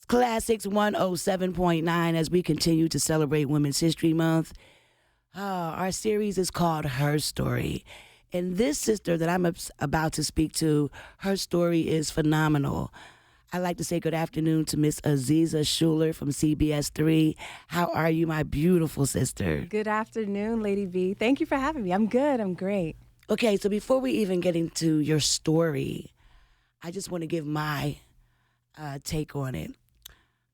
Classics 107.9 as we continue to celebrate Women's History Month. Our series is called Her Story. And this sister that I'm about to speak to, her story is phenomenal. I'd like to say good afternoon to Miss Aziza Shuler from CBS 3. How are you, my beautiful sister? Good afternoon, Lady B. Thank you for having me. I'm good. I'm great. Okay, so before we even get into your story, I just want to give my take on it.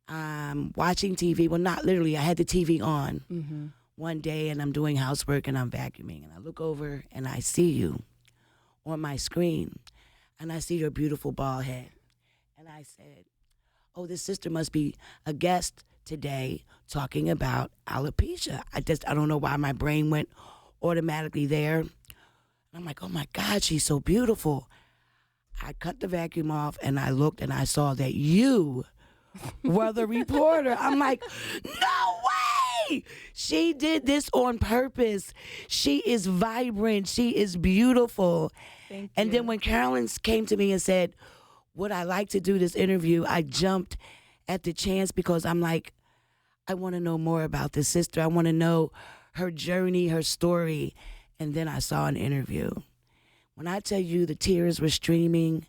I'm watching TV. Well, not literally. I had the TV on one day, and I'm doing housework, and I'm vacuuming. And I look over, and I see you on my screen, and I see your beautiful bald head. And I said, oh, this sister must be a guest today talking about alopecia. I don't know why my brain went automatically there. And I'm like, oh, my God, she's so beautiful. I cut the vacuum off, and I looked, and I saw that you were the reporter. I'm like, no way! She did this on purpose. She is vibrant. She is beautiful. Thank you. And then when Carolyn came to me and said, would I like to do this interview, I jumped at the chance because I'm like, I want to know more about this sister. I want to know her journey, her story. And then I saw an interview. When I tell you the tears were streaming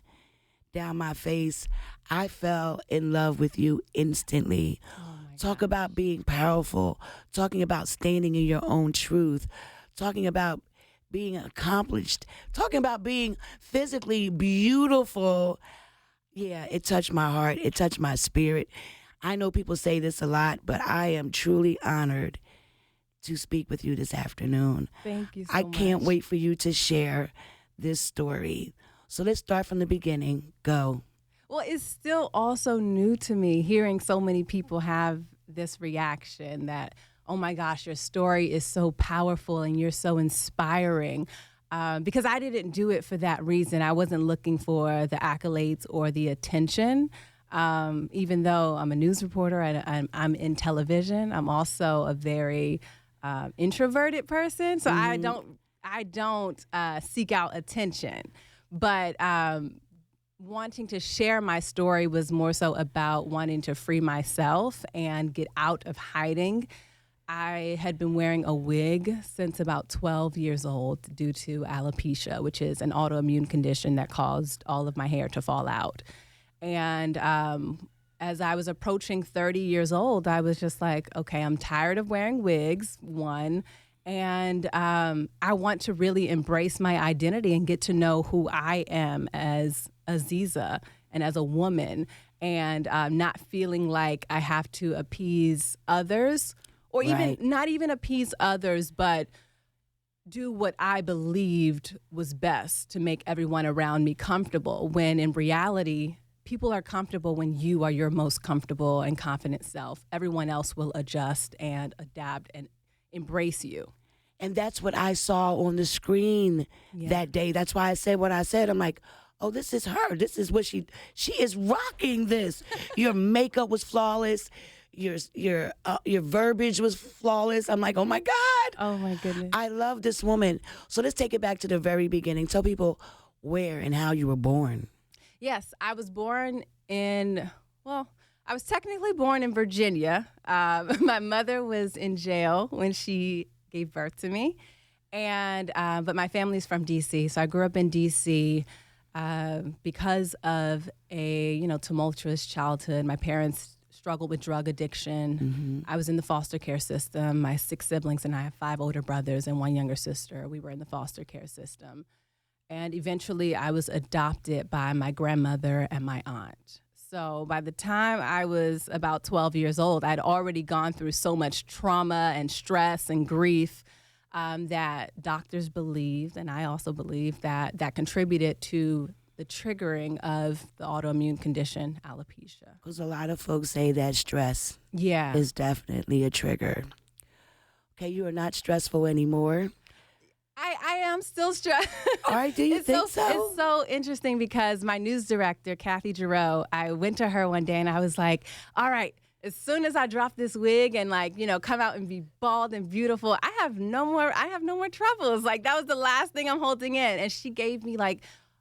down my face, I fell in love with you instantly. Talk about being powerful, talking about standing in your own truth, talking about being accomplished, talking about being physically beautiful. Yeah, it touched my heart. It touched my spirit. I know people say this a lot, but I am truly honored to speak with you this afternoon. Thank you so I much. can't wait for you to share this story. So let's start from the beginning. Go. Well, it's still also new to me hearing so many people have this reaction that, oh my gosh, your story is so powerful and you're so inspiring. Because I didn't do it for that reason. I wasn't looking for the accolades or the attention. Even though I'm a news reporter, I'm in television. I'm also a very introverted person, so I don't seek out attention. But wanting to share my story was more so about wanting to free myself and get out of hiding. I had been wearing a wig since about 12 years old due to alopecia, which is an autoimmune condition that caused all of my hair to fall out. And as I was approaching 30 years old, I was just like, okay, I'm tired of wearing wigs, one, and I want to really embrace my identity and get to know who I am as Aziza and as a woman, and not feeling like I have to appease others. Or even not even appease others, but do what I believed was best to make everyone around me comfortable, when in reality, people are comfortable when you are your most comfortable and confident self. Everyone else will adjust and adapt and embrace you. And that's what I saw on the screen that day. That's why I said what I said. I'm like, oh, this is her. This is what she is rocking this. Your makeup was flawless. Your verbiage was flawless. I'm like, oh my God. Oh my goodness. I love this woman. So let's take it back to the very beginning. Tell people where and how you were born. Yes, I was born I was technically born in Virginia. My mother was in jail when she gave birth to me. And but my family's from D.C., so I grew up in D.C. Because of a tumultuous childhood. My parents struggled with drug addiction. I was in the foster care system. My 6 siblings and I have 5 older brothers and 1 younger sister. We were in the foster care system. And eventually I was adopted by my grandmother and my aunt. So by the time I was about 12 years old, I'd already gone through so much trauma and stress and grief that doctors believed, and I also believed, that contributed to the triggering of the autoimmune condition, alopecia. Because a lot of folks say that stress Yeah. is definitely a trigger. Okay, you are not stressful anymore. I am still stressed. All right, do you think so? It's so interesting because my news director, Kathy Giroux, I went to her one day and I was like, all right, as soon as I drop this wig and come out and be bald and beautiful, I have no more troubles. Like, that was the last thing I'm holding in. And she gave me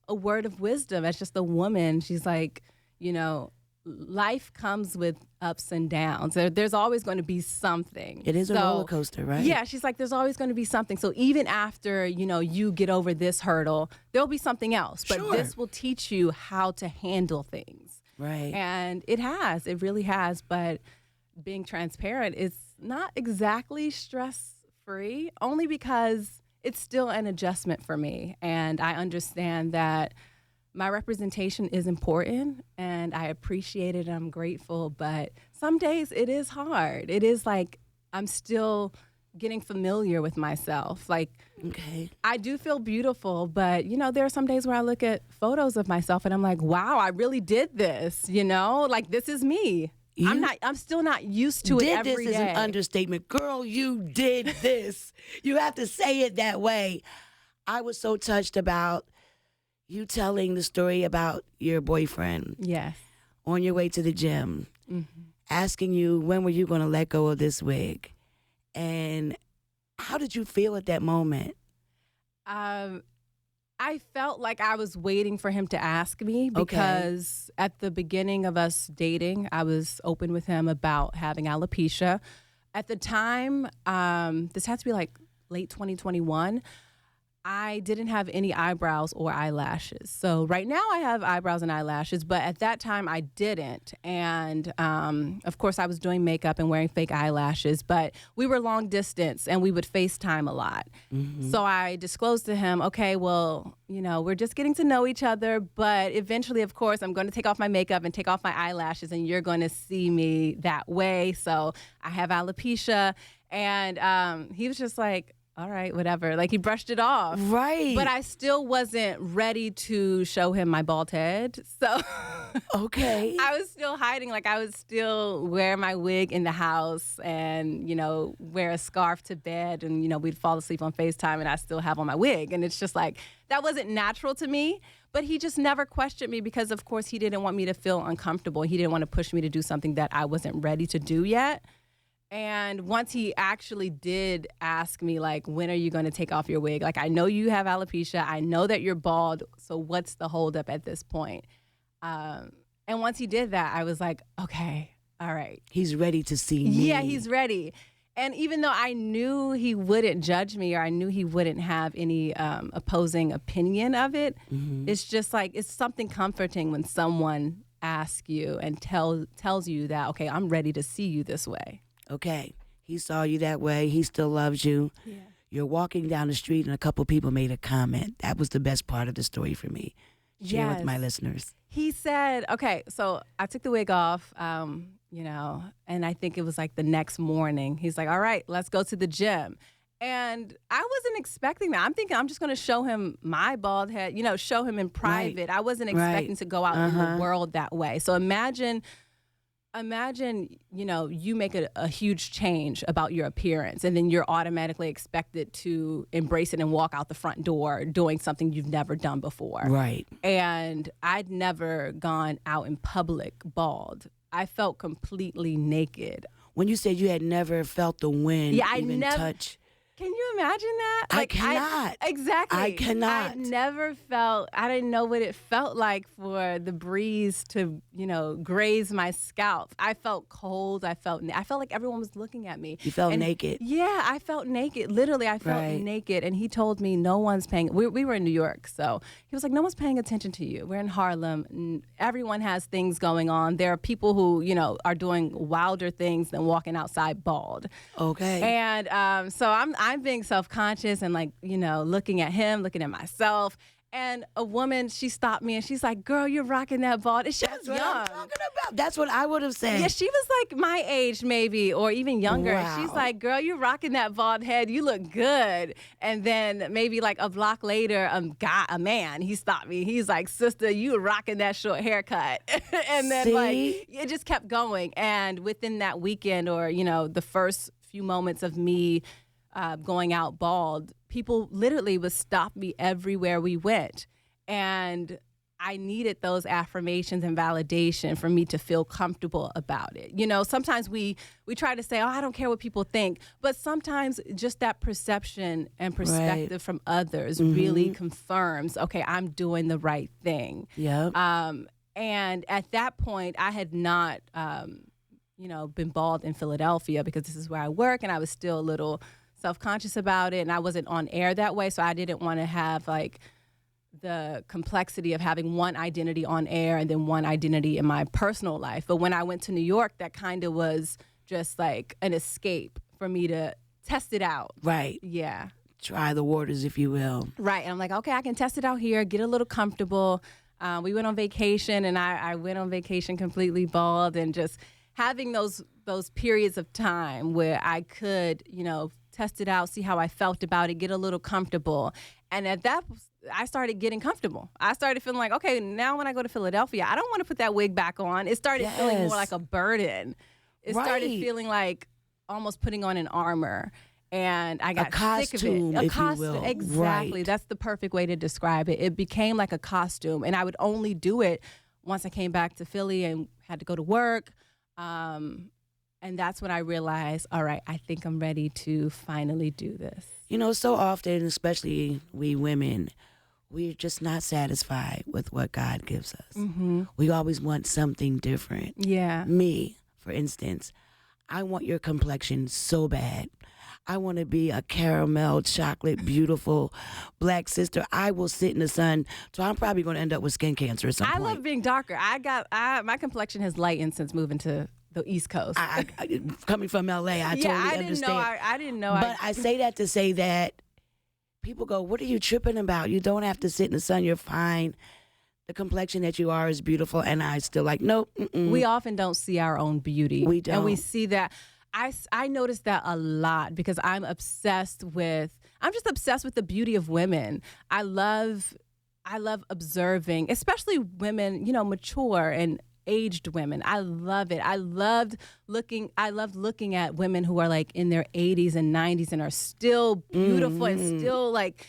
a word of wisdom as just a woman. She's like, life comes with ups and downs. There's always going to be something. It is a roller coaster, right? Yeah, she's like, there's always going to be something. So even after, you get over this hurdle, there'll be something else. But this will teach you how to handle things. Right. And it really has. But being transparent is not exactly stress-free, only because it's still an adjustment for me. And I understand that my representation is important, and I appreciate it, and I'm grateful, but some days it is hard. It is like I'm still getting familiar with myself. Like, I do feel beautiful, but, there are some days where I look at photos of myself, and I'm like, wow, I really did this, like, this is me. I'm still not used to it every day. This is an understatement. Girl, you did this. You have to say it that way. I was so touched about you telling the story about your boyfriend. Yes. On your way to the gym, asking you, when were you going to let go of this wig? And how did you feel at that moment? I felt like I was waiting for him to ask me because at the beginning of us dating, I was open with him about having alopecia. At the time, this had to be like late 2021, I didn't have any eyebrows or eyelashes. So right now I have eyebrows and eyelashes, but at that time I didn't. And of course I was doing makeup and wearing fake eyelashes, but we were long distance and we would FaceTime a lot. So I disclosed to him, okay, well, we're just getting to know each other, but eventually, of course, I'm going to take off my makeup and take off my eyelashes and you're going to see me that way. So I have alopecia. And he was just like, all right, whatever. Like, he brushed it off. Right. But I still wasn't ready to show him my bald head. So okay. I was still hiding. Like, I would still wear my wig in the house and, wear a scarf to bed. And, we'd fall asleep on FaceTime and I still have on my wig. And it's just like, that wasn't natural to me. But he just never questioned me because, of course, he didn't want me to feel uncomfortable. He didn't want to push me to do something that I wasn't ready to do yet. And once he actually did ask me, like, when are you going to take off your wig? Like, I know you have alopecia. I know that you're bald. So what's the holdup at this point? And once he did that, I was like, okay, all right. He's ready to see me. Yeah, he's ready. And even though I knew he wouldn't judge me or I knew he wouldn't have any opposing opinion of it, it's just like, it's something comforting when someone asks you and tells you that, okay, I'm ready to see you this way. Okay, he saw you that way. He still loves you. Yeah. You're walking down the street and a couple people made a comment. That was the best part of the story for me. Share with my listeners. He said, okay, so I took the wig off, and I think it was like the next morning. He's like, all right, let's go to the gym. And I wasn't expecting that. I'm thinking I'm just going to show him my bald head, show him in private. I wasn't expecting to go out in the world that way. So imagine, you make a huge change about your appearance and then you're automatically expected to embrace it and walk out the front door doing something you've never done before. Right. And I'd never gone out in public bald. I felt completely naked. When you said you had never felt the wind touch. Can you imagine that? I cannot. Exactly. I cannot. I didn't know what it felt like for the breeze to, graze my scalp. I felt cold. I felt like everyone was looking at me. You felt naked. Yeah, I felt naked. Literally, I felt naked. And he told me no one's paying. We were in New York, so he was like, no one's paying attention to you. We're in Harlem. Everyone has things going on. There are people who, are doing wilder things than walking outside bald. Okay. And so I'm being self-conscious and looking at him, looking at myself. And a woman, she stopped me and she's like, girl, you're rocking that bald. And she was young. That's what I'm talking about. That's what I would have said. Yeah, she was like my age maybe or even younger. Wow. And she's like, girl, you're rocking that bald head. You look good. And then maybe like a block later, a man, he stopped me. He's like, sister, you rocking that short haircut. And then it just kept going. And within that weekend or, the first few moments of me going out bald, people literally would stop me everywhere we went. And I needed those affirmations and validation for me to feel comfortable about it. Sometimes we try to say, oh, I don't care what people think. But sometimes just that perception and perspective from others really confirms, okay, I'm doing the right thing. Yeah. And at that point, I had not, been bald in Philadelphia because this is where I work, and I was still a little self-conscious about it, and I wasn't on air that way, so I didn't want to have like the complexity of having one identity on air and then one identity in my personal life. But when I went to New York, that kind of was just like an escape for me to test it out. Right. Yeah. Try the waters, if you will. Right. And I'm like, okay, I can test it out here, get a little comfortable. We went on vacation, and I went on vacation completely bald, and just having those periods of time where I could, test it out, see how I felt about it, get a little comfortable. And at that, I started getting comfortable. I started feeling like, okay, now when I go to Philadelphia, I don't want to put that wig back on. It started feeling more like a burden. It started feeling like almost putting on an armor. And I got sick of it. A costume, exactly. Right. That's the perfect way to describe it. It became like a costume, and I would only do it once I came back to Philly and had to go to work. And that's when I realized, all right, I think I'm ready to finally do this. So often, especially we women, we're just not satisfied with what God gives us. Mm-hmm. We always want something different. Yeah. Me, for instance, I want your complexion so bad. I want to be a caramel, chocolate, beautiful black sister. I will sit in the sun, so I'm probably going to end up with skin cancer at some point. I love being darker. My complexion has lightened since moving to the East Coast. I coming from LA, I totally understand. I didn't know. But I say that to say that people go, what are you tripping about? You don't have to sit in the sun. You're fine. The complexion that you are is beautiful. And I still like, nope. Mm-mm. We often don't see our own beauty. We don't. And we see that. I notice that a lot because I'm just obsessed with the beauty of women. I love observing, especially women, mature and aged women. I love it. I loved looking at women who are like in their 80s and 90s and are still beautiful and still like,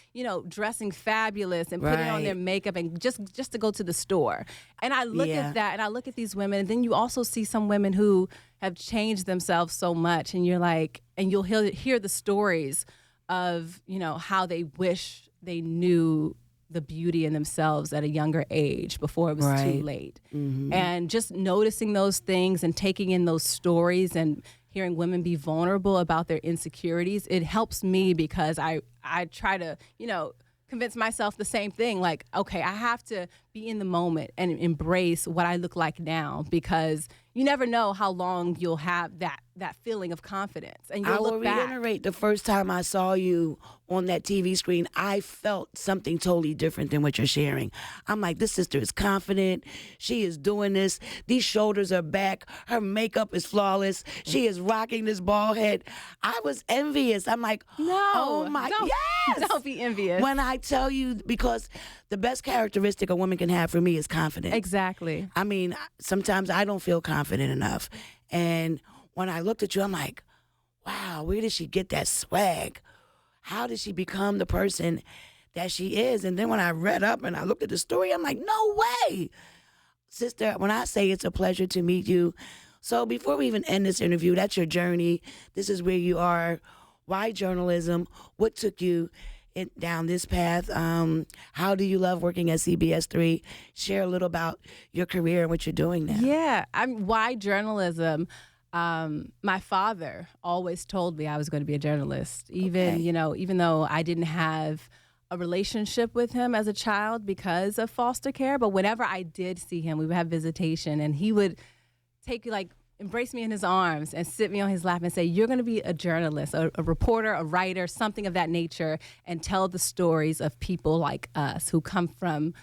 dressing fabulous and putting on their makeup and just to go to the store. And I look at that, and I look at these women, and then you also see some women who have changed themselves so much, and you're like, and you'll hear the stories of, how they wish they knew the beauty in themselves at a younger age before it was too late. Mm-hmm. And just noticing those things and taking in those stories and hearing women be vulnerable about their insecurities, it helps me because I try to, convince myself the same thing. Like, okay, I have to be in the moment and embrace what I look like now, because you never know how long you'll have that feeling of confidence. And you'll look back. I will reiterate, the first time I saw you on that TV screen, I felt something totally different than what you're sharing. I'm like, this sister is confident. She is doing this. These shoulders are back. Her makeup is flawless. She is rocking this bald head. I was envious. I'm like, oh my, yes. Don't be envious. When I tell you, because the best characteristic a woman can have for me is confidence. Exactly. I mean, sometimes I don't feel confident enough. And when I looked at you, I'm like, wow, where did she get that swag? How did she become the person that she is? And then when I read up and I looked at the story, I'm like, no way. Sister, when I say it's a pleasure to meet you. So before we even end this interview, that's your journey. This is where you are. Why journalism? What took you down this path? How do you love working at CBS 3? Share a little about your career and what you're doing now. Yeah, why journalism? My father always told me I was going to be a journalist, even though I didn't have a relationship with him as a child because of foster care. But whenever I did see him, we would have visitation, and he would embrace me in his arms and sit me on his lap and say, you're going to be a journalist, a reporter, a writer, something of that nature, and tell the stories of people like us who come from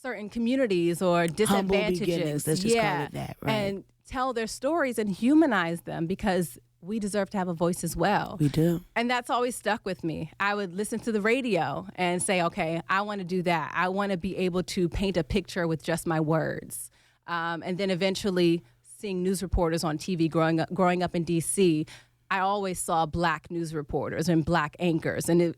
certain communities or disadvantages. Humble beginnings, let's just call it that, right? And tell their stories and humanize them, because we deserve to have a voice as well. We do. And that's always stuck with me. I would listen to the radio and say, okay, I want to do that. I want to be able to paint a picture with just my words. And then eventually seeing news reporters on TV growing up in D.C., I always saw Black news reporters and Black anchors. And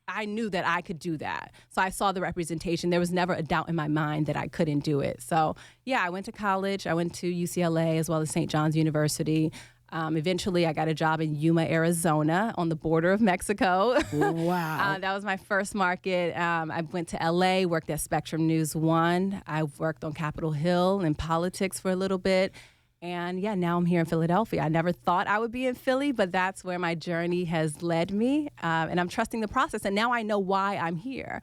I knew that I could do that. So I saw the representation. There was never a doubt in my mind that I couldn't do it. So, yeah, I went to college. I went to UCLA as well as St. John's University. Eventually, I got a job in Yuma, Arizona, on the border of Mexico. Wow. That was my first market. I went to LA, worked at Spectrum News 1. I worked on Capitol Hill in politics for a little bit. And yeah, now I'm here in Philadelphia. I never thought I would be in Philly, but that's where my journey has led me. And I'm trusting the process. And now I know why I'm here.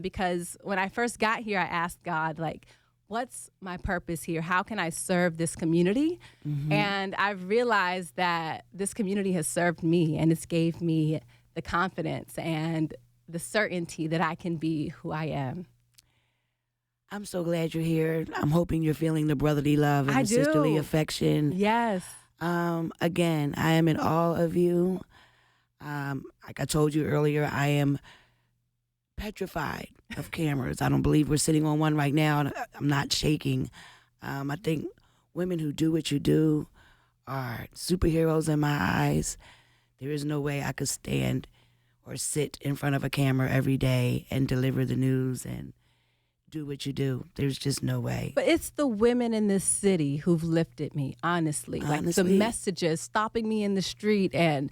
Because when I first got here, I asked God, like, what's my purpose here? How can I serve this community? Mm-hmm. And I've realized that this community has served me, and it's gave me the confidence and the certainty that I can be who I am. I'm so glad you're here. I'm hoping you're feeling the brotherly love and the sisterly affection. Yes. Again, I am in awe of you. Like I told you earlier, I am petrified of cameras. I don't believe we're sitting on one right now, and I'm not shaking. I think women who do what you do are superheroes in my eyes. There is no way I could stand or sit in front of a camera every day and deliver the news and do what you do. There's just no way. But it's the women in this city who've lifted me, honestly. Like the messages, stopping me in the street and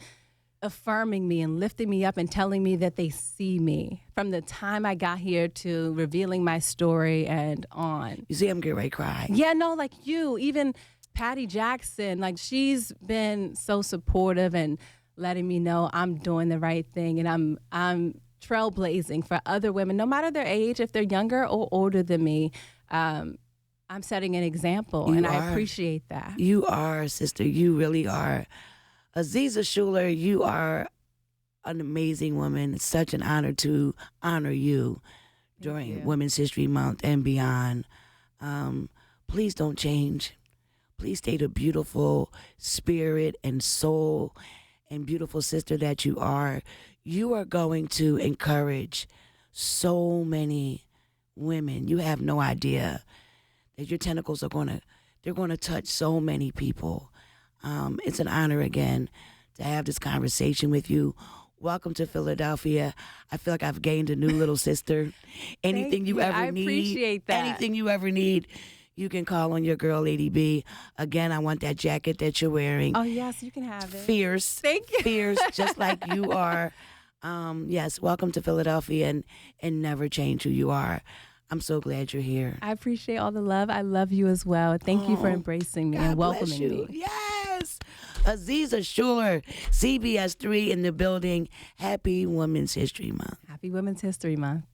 affirming me and lifting me up and telling me that they see me from the time I got here to revealing my story and on. You see, I'm getting ready to cry. Yeah, no, like you, even Patty Jackson, like she's been so supportive and letting me know I'm doing the right thing, and I'm trailblazing for other women, no matter their age, if they're younger or older than me. I'm setting an example, and I appreciate that. You are, sister. You really are. Aziza Shuler, you are an amazing woman. It's such an honor to honor you during Women's History Month and beyond. Please don't change. Please stay the beautiful spirit and soul and beautiful sister that you are. You are going to encourage so many women. You have no idea that your tentacles are they're going to touch so many people. It's an honor again to have this conversation with you. Welcome to Philadelphia. I feel like I've gained a new little sister. Anything you ever need, appreciate that. Anything you ever need, you can call on your girl, Lady B. Again, I want that jacket that you're wearing. Oh, yes, you can have it. Fierce. Thank you. Fierce, just like you are. Yes, welcome to Philadelphia, and never change who you are. I'm so glad you're here. I appreciate all the love. I love you as well. Thank you for embracing me and welcoming me. Yes. Aziza Shuler, CBS 3 in the building. Happy Women's History Month. Happy Women's History Month.